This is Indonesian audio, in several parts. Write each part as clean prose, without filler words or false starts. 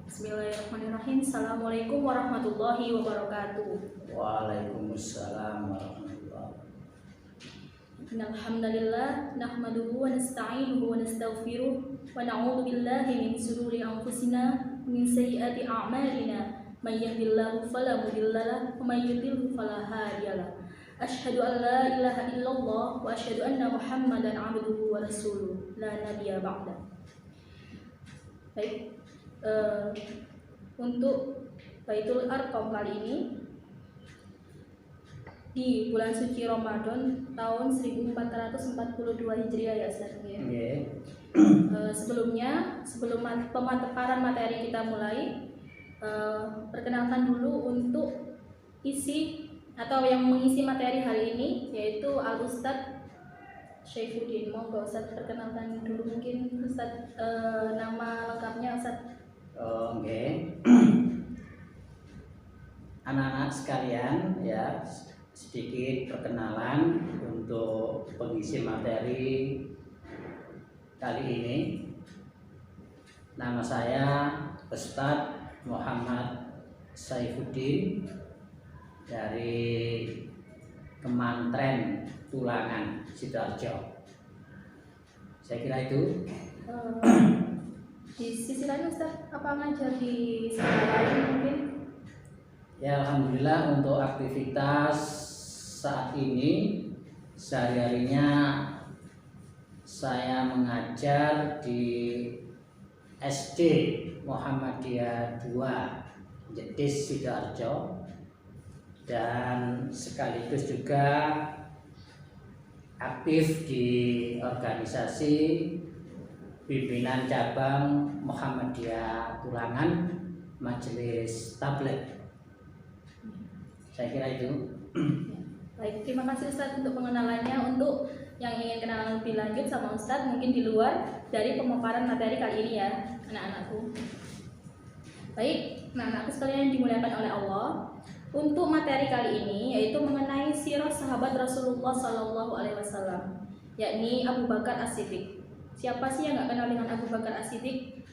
Bismillahirrahmanirrahim. Assalamualaikum warahmatullahi wabarakatuh. Waalaikumsalam warahmatullahi wabarakatuh. Alhamdulillah nahmaduhu wa nasta'inuhu wa nastaghfiruh wa na'udzu billahi min shururi anfusina min sayyiati a'malina may yahdihillahu fala mudhillalah wa may yudhlil fala hadiyalah. Asyhadu an la ilaha illallah wa asyhadu anna Muhammadan 'abduhu wa rasuluh la nabiyya ba'da. Baik, untuk Baitul Arqam kali ini di bulan suci Ramadan tahun 1442 Hijriah ya Ustaz ya. Sebelum pemaparan materi kita mulai, perkenalkan dulu untuk isi atau yang mengisi materi hari ini yaitu Al Ustadz Syaifuddin. Monggo Ustaz perkenalkan dulu mungkin Ustaz, nama lengkapnya Ustaz. Anak-anak sekalian, ya, sedikit perkenalan untuk pengisi materi kali ini. Nama saya Ustadz Muhammad Syaifuddin dari Kemantren Tulangan Sidoarjo. Saya kira itu. Di sisi lain Ustaz, apa ngajar di sekolah lain mungkin? Ya, alhamdulillah untuk aktivitas saat ini sehari-harinya saya mengajar di SD Muhammadiyah 2 Jedis Sidoarjo, dan sekaligus juga aktif di organisasi pimpinan cabang Muhammadiyah Tulangan Majelis Tabligh. Saya kira itu. Baik, terima kasih Ustaz untuk pengenalannya. Untuk yang ingin kenalan lebih lanjut sama Ustaz mungkin di luar dari pemaparan materi kali ini ya anak-anakku. Baik, anak-anakku sekalian yang dimuliakan oleh Allah. Untuk materi kali ini yaitu mengenai sirah sahabat Rasulullah SAW, yakni Abu Bakar As-Siddiq. Siapa sih yang nggak kenal dengan Abu Bakar As-Siddiq?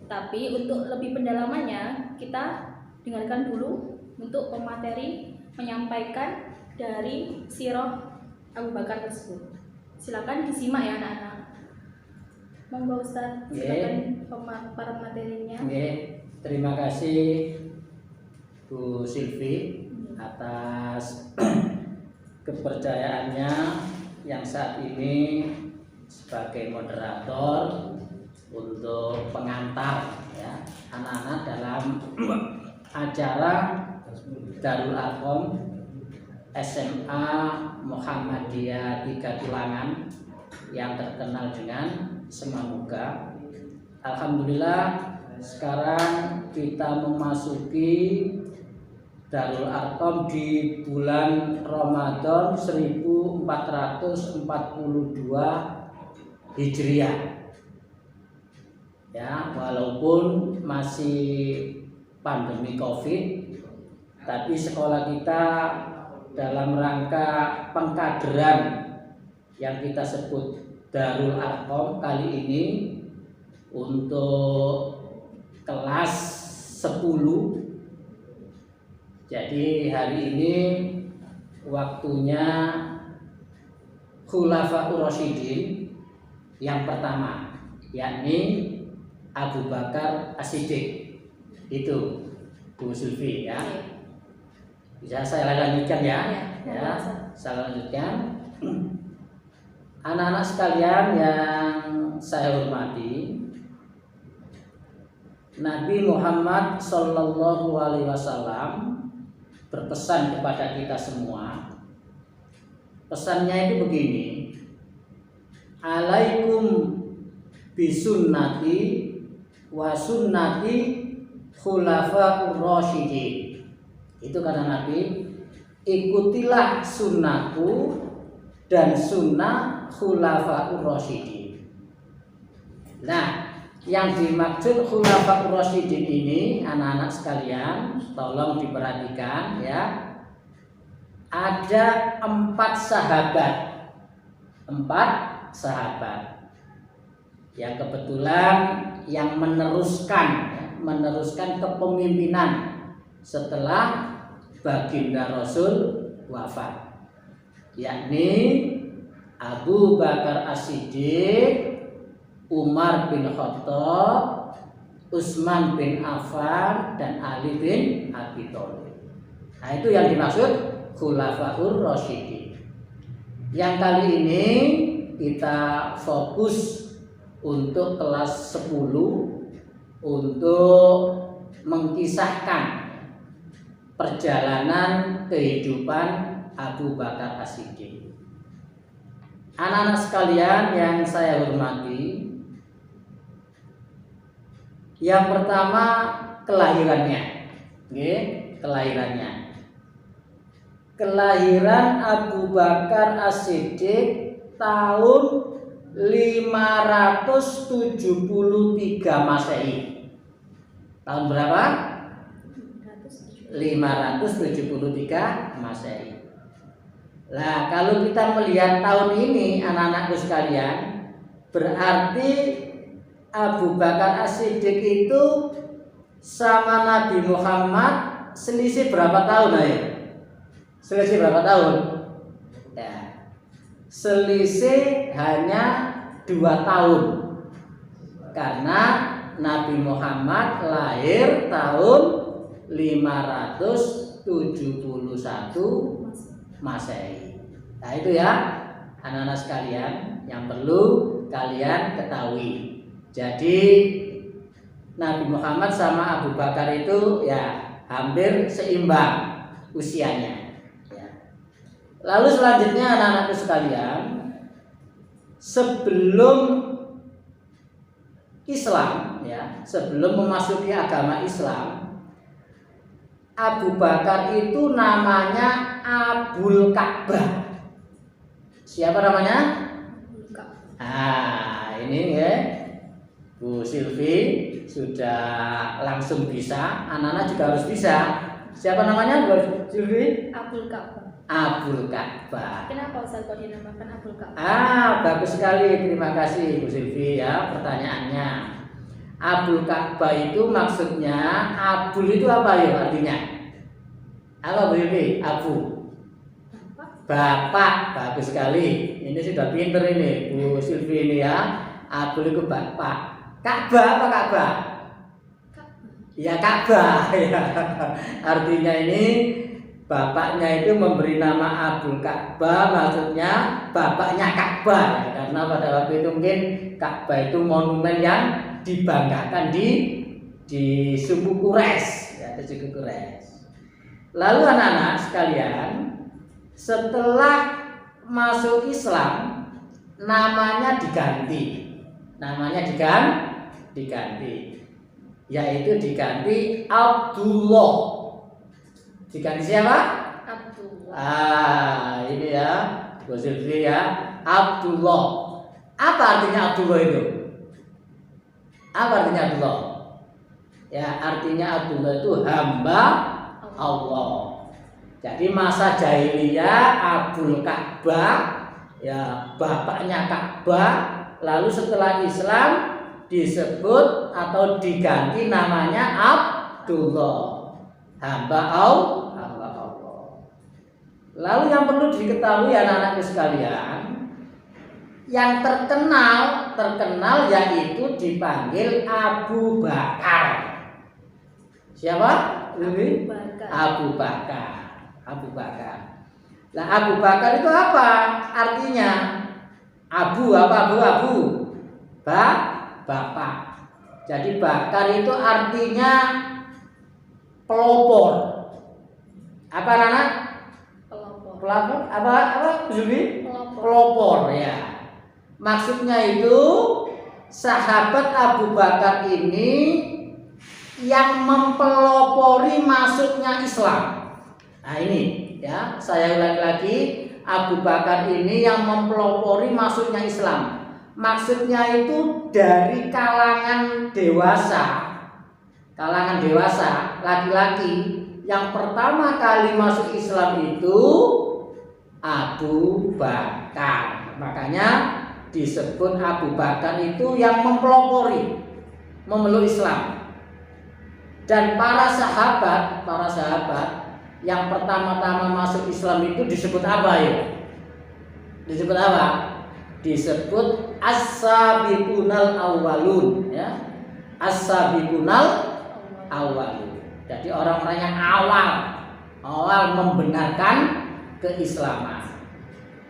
Tapi untuk lebih pendalamannya kita dengarkan dulu untuk pemateri menyampaikan dari sirah Abu Bakar tersebut. Silakan disimak ya anak-anak. Monggo Ustaz, silakan pemaparan materinya. Terima kasih Bu Silvi atas kepercayaannya yang saat ini sebagai moderator untuk pengantar ya anak-anak dalam acara Darul Arqam SMA Muhammadiyah 3 Tulangan yang terkenal dengan Semamuga. Alhamdulillah sekarang kita memasuki Darul Arqam di bulan Ramadan 1442 Hijriah. Ya, walaupun masih pandemi Covid, tapi sekolah kita dalam rangka pengkaderan yang kita sebut Darul Arqam kali ini untuk kelas 10. Jadi hari ini waktunya Khulafaur Rasyidin yang pertama, yakni Abu Bakar As-Siddiq. Itu Bu Sulfi ya. Bisa saya lanjutkan ya? Ya, saya lanjutkan. Anak-anak sekalian yang saya hormati, Nabi Muhammad Sallallahu Alaihi Wasallam berpesan kepada kita semua. Pesannya itu begini: alaikum bisunnati wa sunnati khulafaur rasyidin. Itu kata Nabi, ikutilah sunnahku dan sunnah khulafaur rasyidin. Nah, yang dimaksud khulafaur rasyidin ini anak-anak sekalian tolong diperhatikan ya. Ada 4 sahabat yang kebetulan yang meneruskan meneruskan kepemimpinan setelah baginda Rasul wafat, yakni Abu Bakar As-Siddiq, Umar bin Khattab, Utsman bin Affan, dan Ali bin Abi Thalib. Nah, itu yang dimaksud Khulafaur Rasyidin. Yang kali ini kita fokus untuk kelas 10 untuk mengkisahkan perjalanan kehidupan Abu Bakar As-Siddiq. Anak-anak sekalian yang saya hormati, yang pertama kelahirannya. Oke, kelahirannya. Kelahiran Abu Bakar As-Siddiq tahun 573 Masehi. Tahun berapa? 573 Masehi. Nah, kalau kita melihat tahun ini anak-anakku sekalian, berarti Abu Bakar As-Siddiq itu sama Nabi Muhammad selisih berapa tahun, ayo? Selisih berapa tahun? Ya. Selisih hanya 2 tahun. Karena Nabi Muhammad lahir tahun 571 Masehi. Nah, itu ya anak-anak sekalian yang perlu kalian ketahui. Jadi Nabi Muhammad sama Abu Bakar itu ya hampir seimbang usianya ya. Lalu selanjutnya anak-anakku sekalian, sebelum Islam ya, sebelum memasuki agama Islam, Abu Bakar itu namanya Abul Ka'bah. Siapa namanya? Ini ya, Bu Silvi sudah langsung bisa, anak-anak juga harus bisa. Siapa namanya, Bu Silvi? Abul Ka'bah. Abul Ka'bah. Kenapa Ustaz kok dinamakan Abul Ka'bah? Bagus sekali, terima kasih Bu Silvi ya pertanyaannya. Abul Ka'bah itu maksudnya, Abul itu apa ya artinya? Apa Bu Silvi? Abu. Bapak, bagus sekali. Ini sudah pinter ini Bu Silvi ini ya. Abul itu bapak. Ka'bah apa Ka'bah? Ya Ka'bah ya. Artinya ini bapaknya itu memberi nama Abul Ka'bah, maksudnya bapaknya Ka'bah ya. Karena pada waktu itu mungkin Ka'bah itu monumen yang dibanggakan di suku Quraisy ya, di suku Quraisy. Lalu anak-anak sekalian, setelah masuk Islam namanya diganti. Namanya diganti. Yaitu diganti Abdullah. Diganti siapa? Abdullah. Ini ya, Bu Silvi ya, Abdullah. Apa artinya Abdullah itu? Apa artinya Abdullah? Ya, artinya Abdullah itu hamba Allah. Jadi masa jahiliyah Abul Ka'bah ya, bapaknya Ka'bah. Lalu setelah Islam disebut atau diganti namanya Abdullah, hamba Allah. Lalu yang perlu diketahui anak-anakku sekalian, yang terkenal yaitu dipanggil Abu Bakar. Siapa? Abu Bakar. Nah, Abu Bakar itu apa artinya? Abu bapak. Jadi bakar itu artinya pelopor. Apa anak? Pelopor. Apa? Pelopor ya. Maksudnya itu sahabat Abu Bakar ini yang mempelopori masuknya Islam. Nah ini ya, saya ulangi lagi, Abu Bakar ini yang mempelopori masuknya Islam. Maksudnya itu dari kalangan dewasa, laki-laki yang pertama kali masuk Islam itu Abu Bakar. Makanya disebut Abu Bakar itu yang mempelopori memeluk Islam. Dan para sahabat yang pertama-tama masuk Islam itu disebut apa ya? Disebut apa? Disebut as-sabiqunal awwalun ya. As-sabiqunal awwalun. Jadi orang-orang yang awal membenarkan keislaman.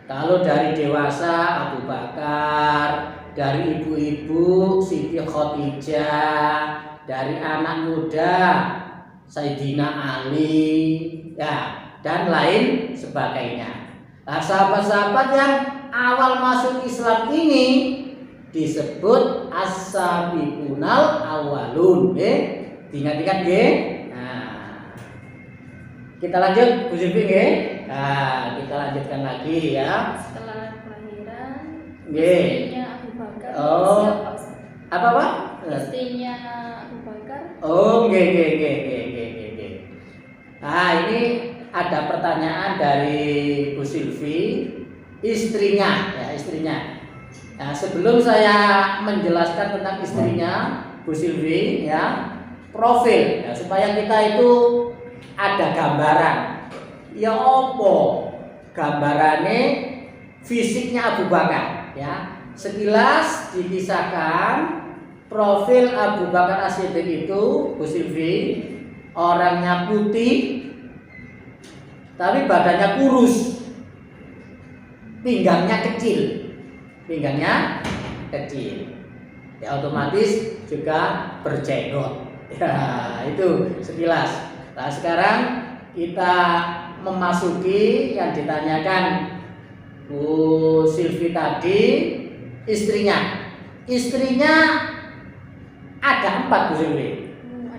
Kalau dari dewasa Abu Bakar, dari ibu-ibu Siti Khadijah, dari anak muda Sayyidina Ali, ya, dan lain sebagainya. Nah, sahabat-sahabat yang awal masuk Islam ini disebut as-sabiqunal awwalun. Diingat-ingat nggih. Nah, kita lanjut Bu Silvi nggih. Nah, kita lanjutkan lagi ya. Setelah kelahiran Nggih. istrinya Abu Bakar Oh. siapa Ustaz? Apa Pak? Istrinya Abu Bakar Oh, nggih. Nah, ini ada pertanyaan dari Bu Silvi, istrinya. Nah, sebelum saya menjelaskan tentang istrinya Bu Silvi ya, profil ya, supaya kita itu ada gambaran. Ya opo gambarannya fisiknya Abu Bakar ya. Sekilas dikisahkan profil Abu Bakar As-Siddiq itu Bu Silvi orangnya putih tapi badannya kurus, pinggangnya kecil, ya otomatis juga berjenggot ya, itu sekilas. Nah sekarang kita memasuki yang ditanyakan Bu Silvi tadi, istrinya ada 4 Bu Silvi.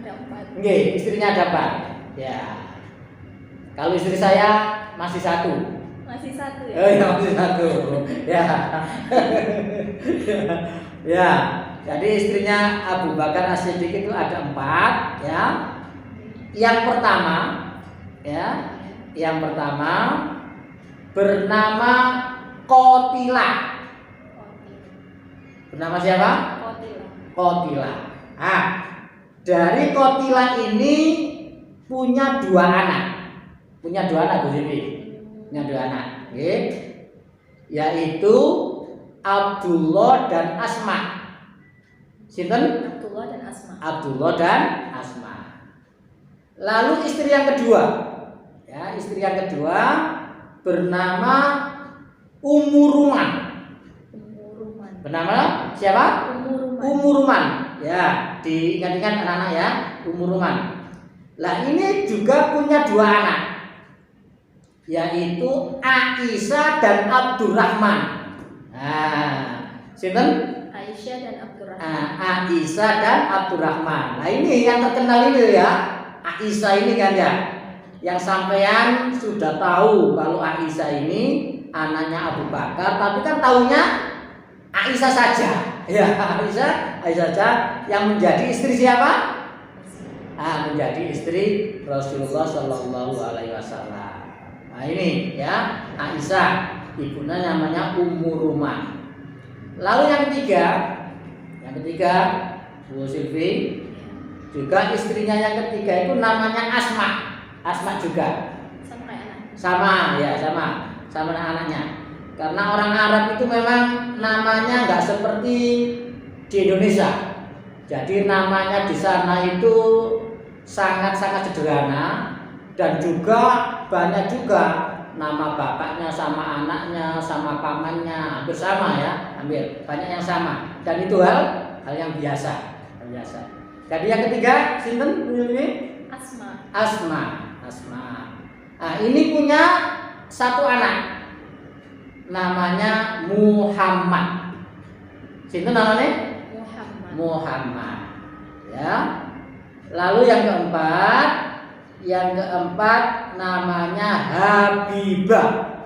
ada 4. Nggih, istrinya ada 4. Ya. Kalau istri saya masih 1. Masih 1 ya? Oh ya, masih 1. Ya. Ya. Jadi istrinya Abu Bakar As-Siddiq itu ada 4 ya. Yang pertama bernama Qatilah. Bernama siapa? Qatilah. Ah, dari Qatilah ini punya 2 anak. Bu Silvi. Punya 2 anak, okay? Yaitu Abdullah dan Asma. Sinten? Abdullah dan Asma. Lalu istri yang kedua, bernama Ummu Ruman. Bernama siapa? Ummu Ruman. Ya, diingat-ingat anak-anak ya, Ummu Ruman. Lah ini juga punya 2 anak, yaitu Aisyah dan Abdurrahman. Nah, sinten? Aisyah dan Abdurrahman. Aisyah dan Abdurrahman. Nah ini yang terkenal ini ya, Aisyah ini kan ya, yang sampean sudah tahu kalau Aisyah ini anaknya Abu Bakar, tapi kan taunya Aisyah saja. Ya, Aisyah saja yang menjadi istri siapa? Menjadi istri Rasulullah Shallallahu Alaihi Wasallam. Nah ini ya, Aisyah, ibunya namanya Ummu Ruman. Lalu yang ketiga Bu Silvi, juga istrinya yang ketiga itu namanya Asma juga. Sama anaknya. Karena orang Arab itu memang namanya nggak seperti di Indonesia. Jadi namanya di sana itu sangat-sangat sederhana, dan juga banyak juga nama bapaknya sama anaknya sama pamannya hampir sama ya, hampir banyak yang sama, dan itu hal yang biasa. Jadi yang ketiga sinten ini? Asma. Nah, ini punya 1 anak namanya Muhammad. Sinten namanya? Muhammad. Ya. Lalu yang keempat namanya Habibah.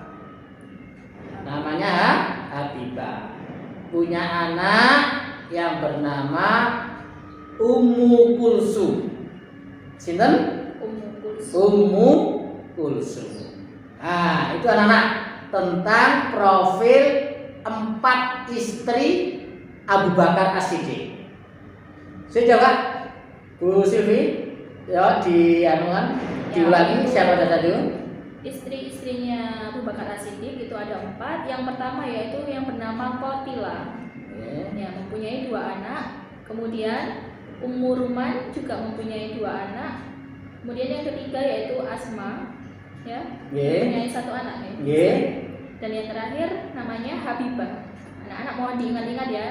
Punya anak yang bernama Ummu Kulsum. Sinten? Ummu Kulsum. Nah, itu anak-anak tentang profil 4 istri Abu Bakar As-Siddiq. Saya jawab Bu Silvi. Ya di anuan diulangi siapa tadi? Istri-istrinya Abu Bakar As-Siddiq itu ada 4. Yang pertama yaitu yang bernama Qatilah, ya, mempunyai 2 anak. Kemudian Ummu Ruman juga mempunyai 2 anak. Kemudian yang ketiga yaitu Asma, ya, mempunyai 1 anak, ya. Dan yang terakhir namanya Habibah. Anak-anak mohon diingat-ingat ya.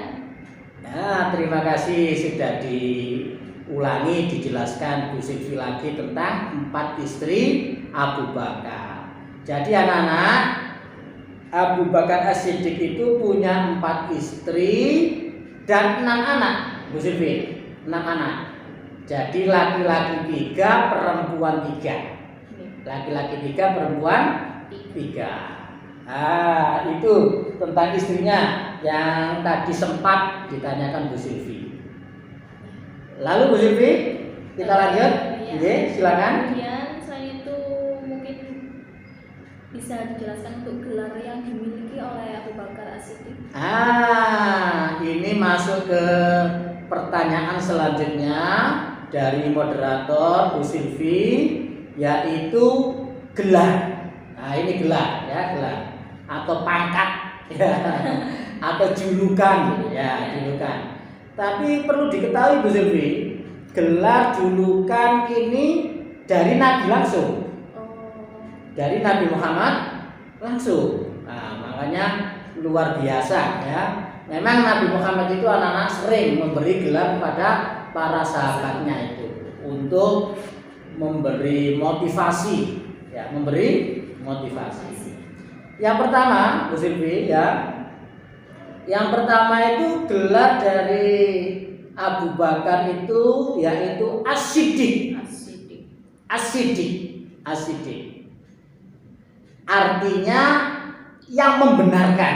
Nah, terima kasih sudah diulangi, dijelaskan Bu Silvi lagi tentang 4 istri Abu Bakar. Jadi anak-anak, Abu Bakar As-Siddiq itu punya 4 istri dan 6 anak. Bu Silvi, 6 anak. Jadi laki-laki 3, perempuan 3. Laki-laki 3, perempuan 3. Ah, itu tentang istrinya yang tadi sempat ditanyakan Bu Silvi. Lalu Bu Silvi, kita lanjut. Ya. Silakan. Kemudian selain itu mungkin bisa dijelaskan untuk gelar yang dimiliki oleh Abu Bakar As-Siddiq. Ini masuk ke pertanyaan selanjutnya dari moderator Bu Silvi, yaitu gelar. Nah, ini gelar, ya, gelar atau pangkat, ya, atau julukan, ya, julukan. Tapi perlu diketahui Bu Silvi, gelar julukan ini dari Nabi langsung, dari Nabi Muhammad langsung. Nah, makanya luar biasa, ya. Memang Nabi Muhammad itu anak-anak sering memberi gelar kepada para sahabatnya itu untuk memberi motivasi, ya, memberi motivasi. Yang pertama, Bu Silvi, ya. Yang pertama itu gelar dari Abu Bakar itu yaitu As-Siddiq. As-Siddiq. Artinya yang membenarkan.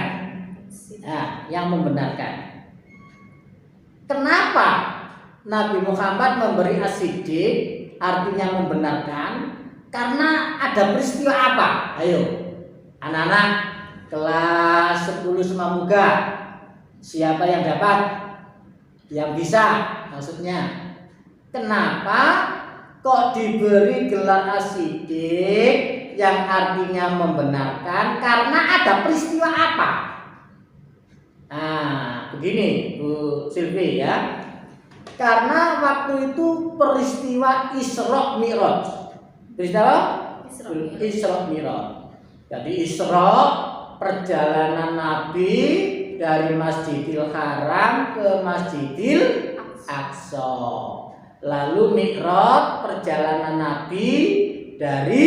Nah, yang membenarkan. Kenapa Nabi Muhammad memberi As-Siddiq, artinya membenarkan? Karena ada peristiwa apa? Ayo, anak-anak kelas 10 Semamuga, siapa yang dapat? Yang bisa, maksudnya. Kenapa kok diberi gelar As-Siddiq yang artinya membenarkan? Karena ada peristiwa apa? Nah, begini Bu Silvi, ya. Karena waktu itu peristiwa Isra Mi'raj. Peristiwa Isra Mi'raj. Jadi Isra, perjalanan Nabi dari Masjidil Haram ke Masjidil Aqsa. Lalu Mi'raj, perjalanan Nabi dari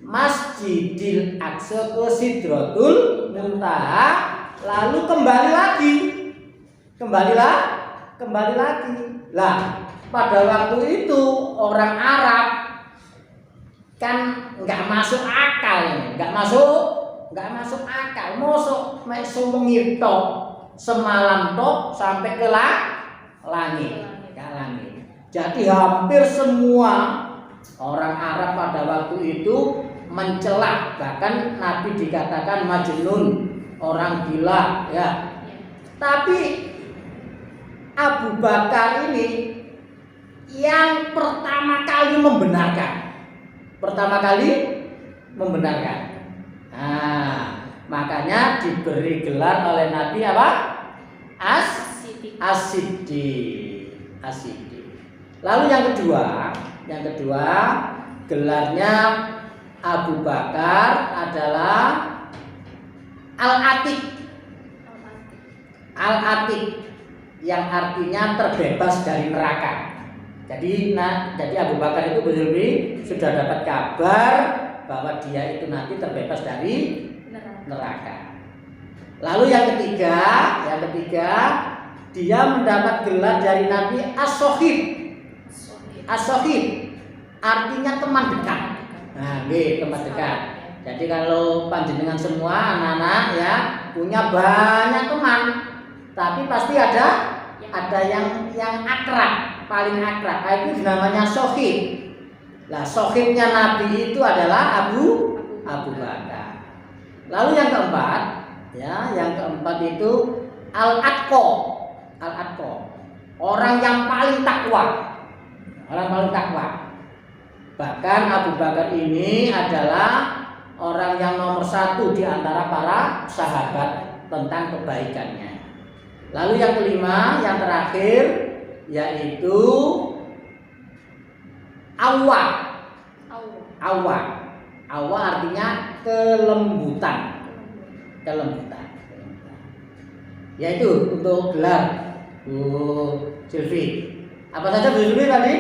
Masjidil Aqsa ke Sidratul Muntaha, lalu kembali lagi. Lah, pada waktu itu orang Arab kan nggak masuk akal, nggak masuk akal. Mosok mek sumengi tok semalam tok sampai ke langit. Jadi hampir semua orang Arab pada waktu itu mencela, bahkan Nabi dikatakan majnun, orang gila, ya. Tapi Abu Bakar ini yang pertama kali membenarkan. Nah, makanya diberi gelar oleh Nabi apa? As-Siddiq. Lalu yang kedua gelarnya Abu Bakar adalah Al-Atiq, yang artinya terbebas dari neraka. Jadi Abu Bakar itu betul-betul sudah dapat kabar bahwa dia itu nanti terbebas dari neraka. Lalu yang ketiga dia mendapat gelar dari Nabi As-Sohib, artinya teman dekat. Nah, teman dekat. Jadi kalau panjenengan semua anak-anak, ya, punya banyak teman, tapi pasti ada yang akrab, paling akrab. Itu namanya sohib. Nah, sohibnya Nabi itu adalah Abu Bakar. Lalu yang keempat itu Al-Atqa, orang yang paling takwa. Bahkan Abu Bakar ini adalah orang yang nomor satu di antara para sahabat tentang kebaikannya. Lalu yang kelima, yang terakhir, yaitu Awwa. Awwa. Awwa artinya kelembutan. Kelembutan. Yaitu untuk gelar Bu Silvi. Apa saja Bu Silvi tadi?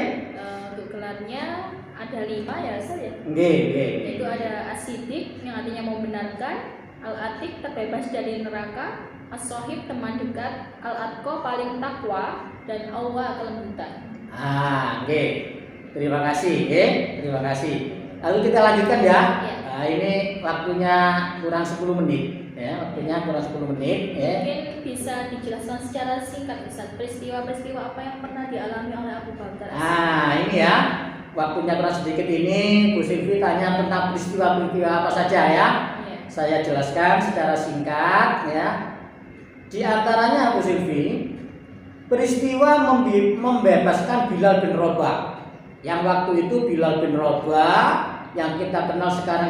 Untuk gelarnya ada 5 ya, saya. Nggih. Yaitu ada As-Siddiq yang artinya membenarkan, Al-Atiq terbebas dari neraka, As-Sohib teman dekat, Al-Atqa paling takwa, dan Awwa kelembutan. Nggih. Terima kasih, nggih. Terima kasih. Lalu kita lanjutkan ya. Ya. Nah, ini waktunya kurang 10 menit ya, waktunya kurang 10 menit ya. Mungkin bisa dijelaskan secara singkat Ustaz, peristiwa-peristiwa apa yang pernah dialami oleh Abu Bakar. Ini ya. Waktunya kurang sedikit ini, Bu Silvi tanya tentang peristiwa-peristiwa apa saja ya. Saya jelaskan secara singkat ya. Di antaranya Bu Silvi, peristiwa membebaskan Bilal bin Rabah. Yang waktu itu Bilal bin Rabah yang kita kenal sekarang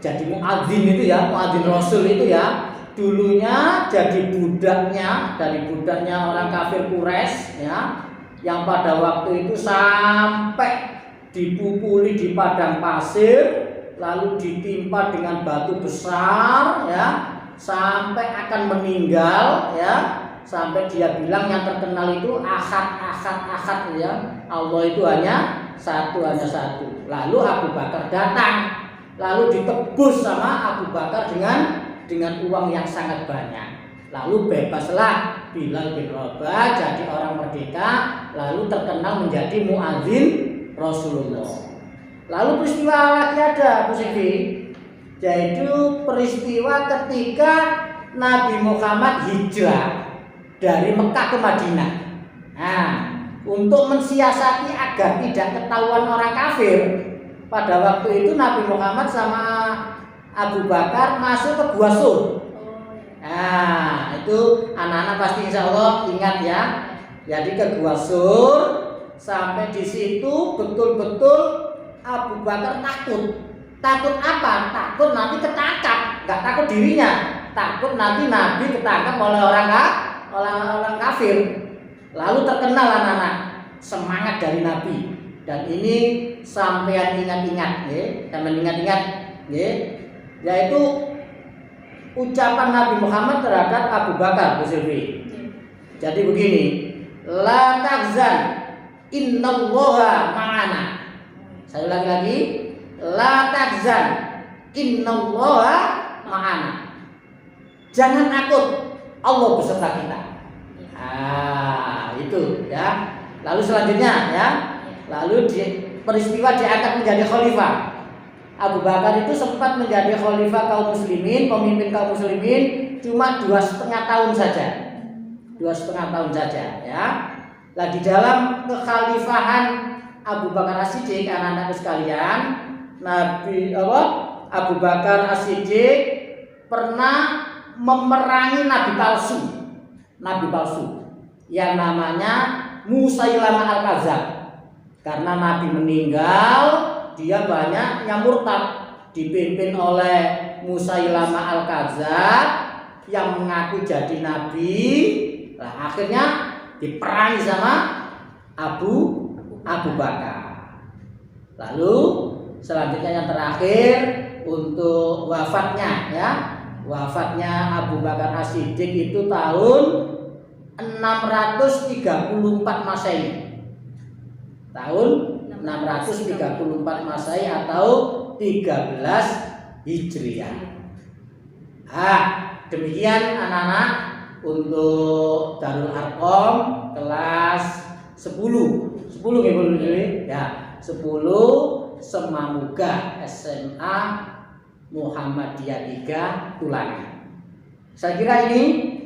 jadi muadzin itu ya, muadzin Rasul itu ya. Dulunya jadi budaknya orang kafir Quraisy ya, yang pada waktu itu sampai dipukuli di padang pasir, lalu ditimpa dengan batu besar ya, sampai akan meninggal ya, sampai dia bilang yang terkenal itu ahad ya, Allah itu hanya satu. Lalu Abu Bakar datang, lalu ditebus sama Abu Bakar dengan uang yang sangat banyak. Lalu bebaslah Bilal bin Rabah jadi orang merdeka, lalu terkenal menjadi muadzin Rasulullah. Lalu peristiwa lagi ada Bu Siti, yaitu peristiwa ketika Nabi Muhammad hijrah dari Mekah ke Madinah. Untuk mensiasati agar tidak ketahuan orang kafir, pada waktu itu Nabi Muhammad sama Abu Bakar masuk ke Gua Sur. Itu anak-anak pasti insya Allah ingat ya. Jadi ke Gua Sur, sampai di situ betul-betul Abu Bakar takut. Takut apa? Takut nanti ketangkap. Gak takut dirinya, takut nanti Nabi ketangkap oleh orang kafir. Lalu terkenal anak-anak semangat dari Nabi, dan ini sampean ingat-ingat ya, yaitu ucapan Nabi Muhammad terhadap Abu Bakar, Bu Silvi. Jadi begini, la tahzan innallaha ma'ana. Saya ulangi lagi, la tahzan innallaha ma'ana. Jangan takut, Allah beserta kita. Itu ya. Lalu selanjutnya ya, lalu peristiwa diangkat menjadi khalifah. Abu Bakar itu sempat menjadi khalifah kaum muslimin, pemimpin kaum muslimin cuma 2,5 tahun saja. 2,5 tahun saja ya. Nah, di dalam kekhalifahan Abu Bakar As-Siddiq, anak-anak sekalian, Abu Bakar As-Siddiq pernah memerangi nabi palsu yang namanya Musailamah Al-Kadzab. Karena Nabi meninggal, dia banyak yang murtad, dipimpin oleh Musailamah Al-Kadzab yang mengaku jadi nabi. Akhirnya diperangi sama Abu Bakar. Lalu selanjutnya yang terakhir untuk wafatnya ya. Wafatnya Abu Bakar As-Siddiq itu tahun 634 Masehi. Tahun 634 Masehi atau 13 Hijriah. Demikian anak-anak untuk Darul Arqam kelas 10 ya, 10 Semamuga SMA Muhammadiyah 3 Tulangan. Saya kira ini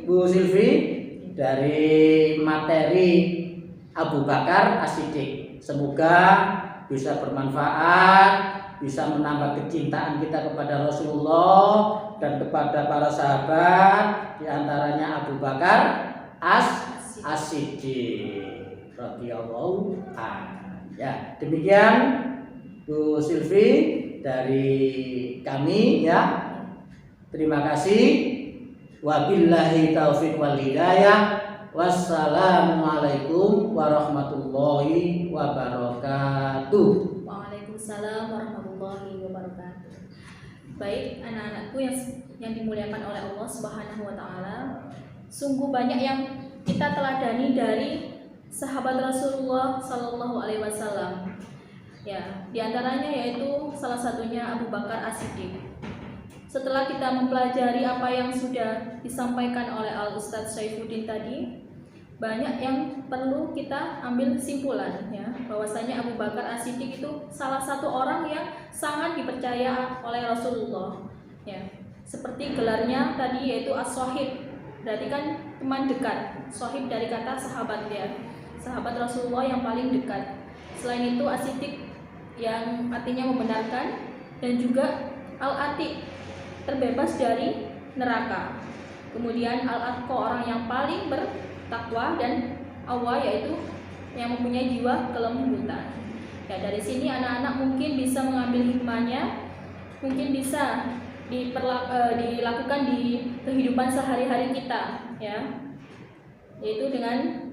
Bu Silvi dari materi Abu Bakar As-Siddiq. Semoga bisa bermanfaat, bisa menambah kecintaan kita kepada Rasulullah dan kepada para sahabat, di antaranya Abu Bakar As-Siddiq radhiyallahu anhu. Ya, demikian Bu Silvi dari kami ya. Terima kasih. Wabillahi taufiq wal hidayah. Wassalamualaikum warahmatullahi wabarakatuh. Waalaikumsalam warahmatullahi wabarakatuh. Baik anak-anakku yang dimuliakan oleh Allah Subhanahu wa taala, sungguh banyak yang kita teladani dari sahabat Rasulullah Sallallahu Alaihi Wasallam. Ya, diantaranya yaitu salah satunya Abu Bakar As-Siddiq. Setelah kita mempelajari apa yang sudah disampaikan oleh Al-Ustadz Saifuddin tadi, banyak yang perlu kita ambil kesimpulan ya, bahwasanya Abu Bakar As-Siddiq itu salah satu orang yang sangat dipercaya oleh Rasulullah ya. Seperti gelarnya tadi yaitu as-sohib, berarti kan teman dekat. Sohib dari kata sahabat ya, sahabat Rasulullah yang paling dekat. Selain itu As-Siddiq yang artinya membenarkan, dan juga Al-Atiq, terbebas dari neraka. Kemudian Al-Atqa, orang yang paling bertakwa, dan Awwa yaitu yang mempunyai jiwa kelembutan. Ya, dari sini anak-anak mungkin bisa mengambil hikmahnya, mungkin bisa dilakukan di kehidupan sehari-hari kita ya, yaitu dengan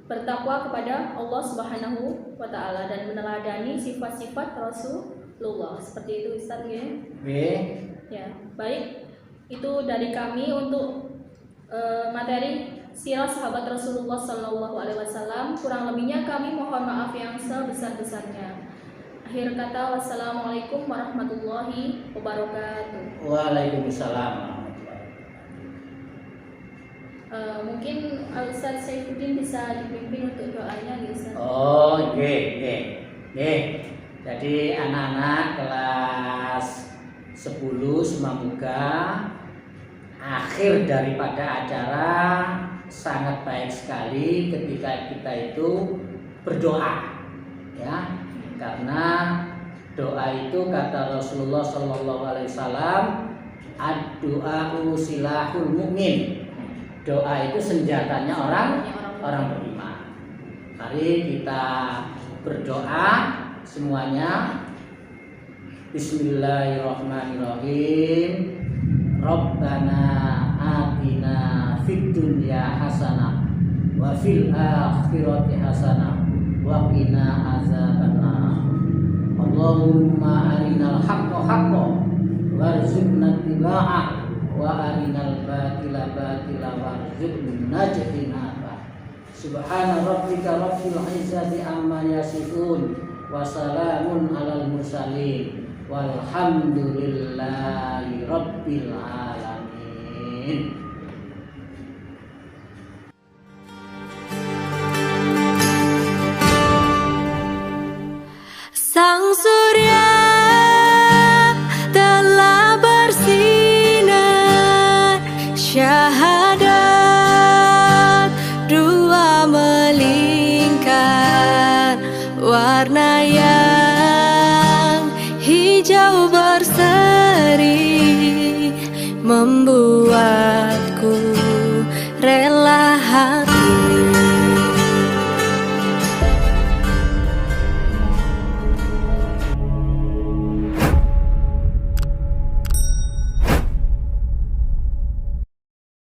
bertakwa kepada Allah Subhanahu wa taala dan meneladani sifat-sifat Rasulullah. Seperti itu Ustaz ya. Ya, baik. Itu dari kami untuk materi sirah sahabat Rasulullah Sallallahu Alaihi Wasallam. Kurang lebihnya kami mohon maaf yang sebesar-besarnya. Akhir kata, wassalamualaikum warahmatullahi wabarakatuh. Waalaikumsalam. Mungkin Ustaz Saifuddin bisa dipimpin untuk doanya nih Ustaz. Oh, oke. Jadi anak-anak kelas 10 semoga akhir daripada acara sangat baik sekali ketika kita itu berdoa ya, karena doa itu kata Rasulullah Shallallahu Alaihi Wasallam, ad-du'a'u silahul mu'min. Doa itu senjatanya orang beriman. Mari kita berdoa semuanya. Bismillahirrahmanirrahim. Rabbana atina fid dunya hasanah wa fil akhirati hasanah wa qina azabannar. Allahumma arinal haqqo haqqo warzuqna ittiba'ah wa arinal batila batila warzuqna ijtinabah. Subhana rabbika rabbil izzati amma yasifun wa salamun alal mursalin walhamdulillahi rabbil alamin. Sang surya telah bersinar, syahadat dua melingkar, warna yang hijau berseri membuatku rela hati